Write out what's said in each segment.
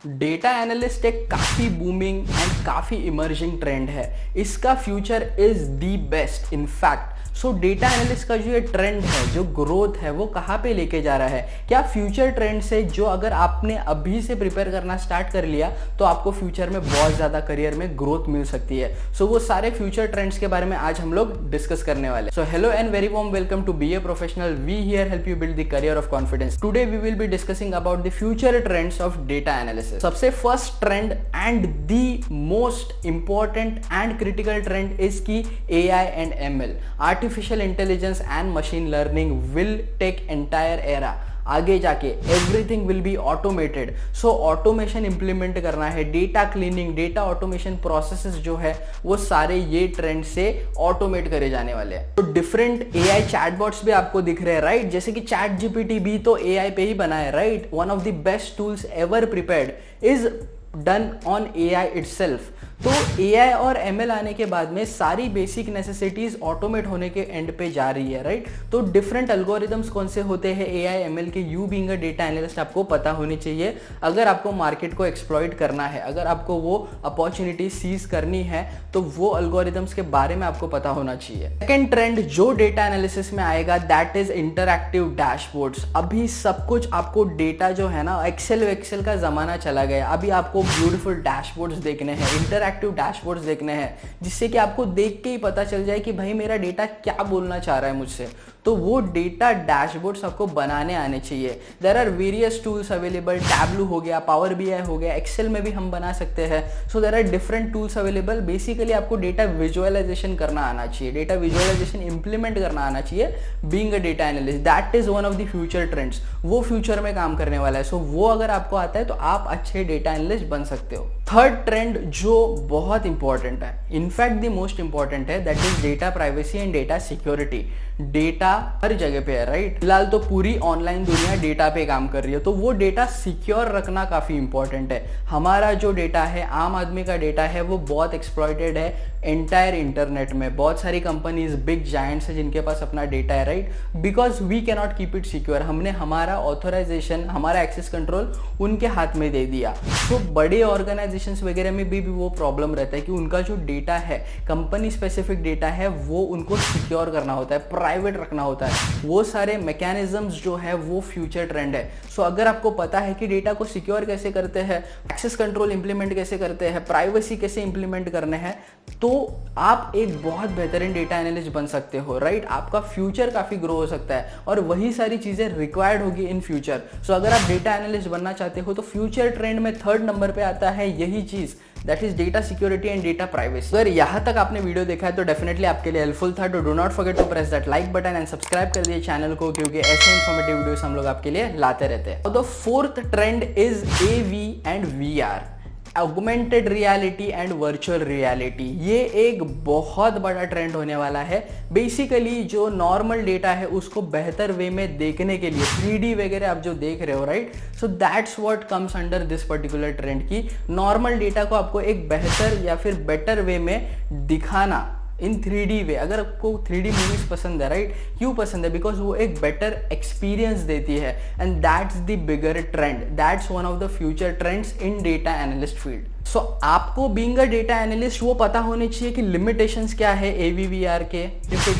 Data analyst एक काफ़ी booming and काफ़ी इमर्जिंग ट्रेंड है। इसका future is the best in fact. So data analyst का जो ये ट्रेंड है, जो ग्रोथ है, वो कहाँ पे लेके जा रहा है? क्या फ्यूचर ट्रेंड से जो अगर आपने अभी से प्रिपेयर करना स्टार्ट कर लिया तो आपको फ्यूचर में बहुत ज़्यादा करियर में ग्रोथ मिल सकती है। सो वो सारे फ्यूचर ट्रेंड्स के बारे में आज हम लोग डिस्कस करने वाले। So hello and very warm welcome to be a professional. We here help you build the career of confidence. Today we will be discussing about the future trends of data analysis. सबसे first trend and the most important and critical trend is की AI and ML, artificial intelligence and machine learning will take entire era. आगे जाके everything will be automated. So automation implement करना है, data cleaning, data automation processes जो है वो सारे ये ट्रेंड से ऑटोमेट करे जाने वाले हैं। तो डिफरेंट AI चैटबॉट्स भी आपको दिख रहे हैं, राइट? जैसे कि ChatGPT भी तो AI पे ही बना है, right? One of the best tools ever prepared is done on AI itself. तो AI और ML आने के बाद में सारी बेसिक नेसेसिटीज ऑटोमेट होने के एंड पे जा रही है, राइट? तो डिफरेंट एल्गोरिदम्स कौन से होते हैं AI ML के, you being a data analyst आपको पता होनी चाहिए अगर आपको मार्केट को एक्सप्लॉइट करना है, अगर आपको वो अपॉर्चुनिटी सीज करनी है तो वो एल्गोरिदम्स के बारे में आपको पता होना चाहिए। सेकेंड ट्रेंड जो डेटा एनालिसिस में आएगा दैट इज इंटरैक्टिव डैशबोर्ड्स। अभी सब कुछ आपको डेटा जो है ना, एक्सेल का जमाना चला गया। अभी आपको ब्यूटीफुल डैशबोर्ड्स देखने हैं, इंटरैक्टिव डैशबोर्ड्स देखने हैं, जिससे कि आपको देख के ही पता चल जाए कि भाई मेरा डेटा क्या बोलना चाह रहा है मुझसे। तो वो डेटा डैशबोर्ड्स आपको बनाने आने चाहिए। There are various tools available, Tableau हो गया, पावर BI हो गया, एक्सेल में भी हम बना सकते हैं। So there are different tools available. Basically आपको डेटा विजुअलाइजेशन करना आना चाहिए, डेटा विजुअलाइजेशन इंप्लीमेंट करना आना चाहिए being a data analyst. That is one of the future trends. वो फ्यूचर में काम करने वाला है। सो वो अगर आपको आता है तो आप अच्छे डेटा एनालिस्ट बन सकते हो। थर्ड ट्रेंड जो बहुत इंपॉर्टेंट है, इनफैक्ट द मोस्ट इंपॉर्टेंट है, that is data privacy and data security. Data हर जगह पे है, राइट? फिलहाल तो पूरी ऑनलाइन दुनिया डेटा पे काम कर रही है, तो वो डेटा सिक्योर रखना काफी इंपॉर्टेंट है। हमारा जो डेटा है, आम आदमी का डेटा है, वो बहुत एक्सप्लॉइटेड है एंटायर इंटरनेट में। बहुत सारी कंपनीज, बिग जायंट्स है जिनके पास अपना डेटा है, right? Because we can not keep it secure. हमने हमारा ऑथराइजेशन, हमारा एक्सेस कंट्रोल उनके हाथ में दे दिया। तो बड़े ऑर्गेनाइजेशन वगैरह में भी वो प्रॉब्लम रहता है कि उनका जो डेटा है, कंपनी स्पेसिफिक डेटा है, वो उनको सिक्योर करना होता है, प्राइवेट रखना होता है। वो सारे मैकेनिज्म्स जो है वो फ्यूचर ट्रेंड है। सो अगर आपको पता है कि डेटा को सिक्योर कैसे करते हैं, एक्सेस कंट्रोल इंप्लीमेंट कैसे करते हैं, प्राइवेसी कैसे इंप्लीमेंट करने हैं, तो आप एक बहुत बेहतरीन डेटा एनालिस्ट बन सकते हो, राइट? आपका फ्यूचर काफी ग्रो हो सकता है और वही सारी चीजें रिक्वायर्ड होगी इन फ्यूचर। सो अगर आप डेटा एनालिस्ट बनना चाहते हो तो फ्यूचर ट्रेंड में थर्ड नंबर पे आता है यही चीज, that is data security and data privacy. अगर यहाँ तक आपने वीडियो देखा है तो डेफिनेटली आपके लिए हेल्पफुल था। तो do not forget to press that like button and subscribe कर दिए चैनल को, क्योंकि ऐसे इन्फॉर्मेटिव वीडियोस हम लोग आपके लिए लाते रहते हैं। The fourth trend is AV and VR, augmented reality and virtual reality. ये एक बहुत बड़ा ट्रेंड होने वाला है। बेसिकली जो नॉर्मल डेटा है उसको बेहतर वे में देखने के लिए 3D वगैरह आप जो देख रहे हो, right? So that's what comes under this particular trend की नॉर्मल डेटा को आपको एक बेहतर या फिर बेटर वे में दिखाना इन 3D वे। अगर आपको 3D मूवीज पसंद है, राइट? क्यों पसंद है? बिकॉज वो एक बेटर एक्सपीरियंस देती है and that's the bigger trend, that's one of the future trends in data analyst field. So आपको बीइंग अ डेटा एनालिस्ट वो पता होने चाहिए कि लिमिटेशंस क्या है AV/VR के,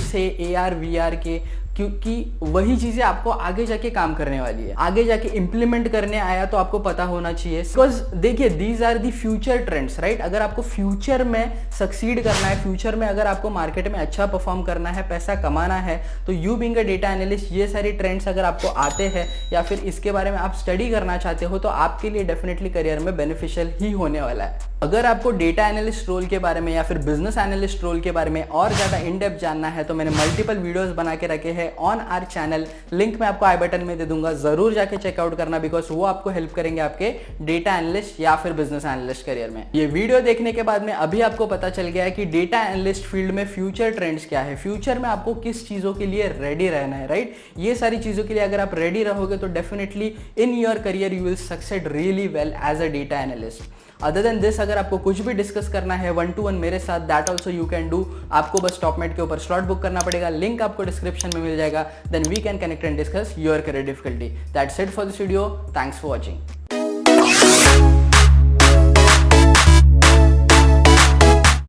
से AR/VR के, क्योंकि वही चीजें आपको आगे जाके काम करने वाली है। आगे जाके इंप्लीमेंट करने आया तो आपको पता होना चाहिए। बिकॉज देखिए, these are the future trends, right? अगर आपको फ्यूचर में सक्सीड करना है, फ्यूचर में अगर आपको मार्केट में अच्छा परफॉर्म करना है, पैसा कमाना है, तो you being a data analyst ये सारी ट्रेंड्स अगर आपको आते हैं या फिर इसके बारे में आप स्टडी करना चाहते हो तो आपके लिए डेफिनेटली करियर में बेनिफिशियल ही होने वाला है। अगर आपको डेटा एनालिस्ट रोल के बारे में या फिर बिजनेस एनालिस्ट रोल के बारे में और ज्यादा इन डेप्थ जानना है तो मैंने मल्टीपल वीडियोस बना के रखे हैं ऑन आवर चैनल। लिंक मैं आपको आई बटन में दे दूंगा, जरूर जाके चेकआउट करना, बिकॉज वो आपको हेल्प करेंगे आपके डेटा एनालिस्ट या फिर बिजनेस एनालिस्ट करियर में। ये वीडियो देखने के बाद में अभी आपको पता चल गया है कि डेटा एनालिस्ट फील्ड में फ्यूचर ट्रेंड्स क्या है, फ्यूचर में आपको किस चीजों के लिए रेडी रहना है, राइट? ये सारी चीजों के लिए अगर आप रेडी रहोगे तो definitely in your career you will succeed really well as a data analyst. Other than this, अगर आपको कुछ भी डिस्कस करना है 1-to-1 मेरे साथ, that also you can do. आपको बस टॉपमेट के ऊपर स्लॉट बुक करना पड़ेगा, लिंक आपको डिस्क्रिप्शन में मिल जाएगा। Then we can connect and discuss your career difficulty. That's it for this video, thanks for watching.